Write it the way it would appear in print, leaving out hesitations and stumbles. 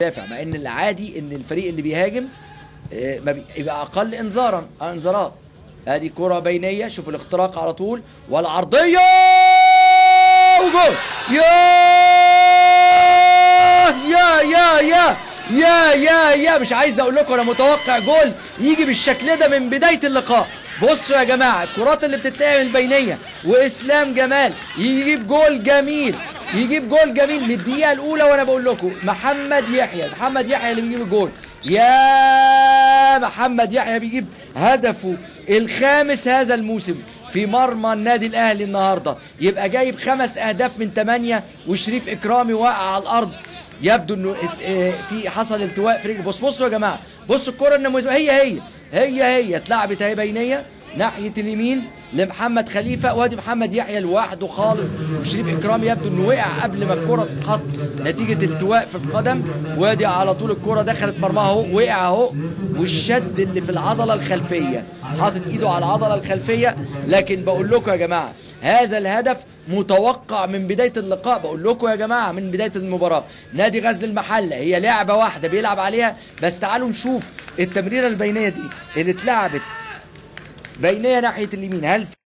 دافع، مع ان العادي ان الفريق اللي بيهاجم يبقى اقل انذارات. ادي كرة بينية، شوف الاختراق على طول والعرضية وجول. يا مش عايز اقول لكم، انا متوقع جول يجي بالشكل ده من بداية اللقاء. بصوا يا جماعة الكرات اللي بتتلعب البينية، واسلام جمال يجيب جول جميل من الدقيقة الأولى، وأنا بقول لكم محمد يحيى اللي بيجيب الجول. يا محمد يحيى بيجيب هدفه الخامس هذا الموسم في مرمى النادي الأهلي النهارده، يبقى جايب 5 أهداف من 8، وشريف إكرامي واقع على الأرض. يبدو انه في حصل التواء في رجله. بصوا يا جماعه، بصوا الكره النموذجيه هي اتلعبت اهي بينيه ناحيه اليمين لمحمد خليفه، وادي محمد يحيى لوحده خالص، وشريف اكرامي يبدو انه وقع قبل ما الكره تتحط نتيجه التواء في القدم، وادي على طول الكره دخلت مرماها اهو، وقع اهو، والشد اللي في العضله الخلفيه، حاطط ايده على العضله الخلفيه. لكن بقول لكم يا جماعه هذا الهدف متوقع من بدايه اللقاء، بقول لكم يا جماعه من بدايه المباراه. نادي غزل المحله هي لعبه واحده بيلعب عليها بس. تعالوا نشوف التمريره البينيه دي اللي اتلعبت بينيه ناحيه اليمين، هل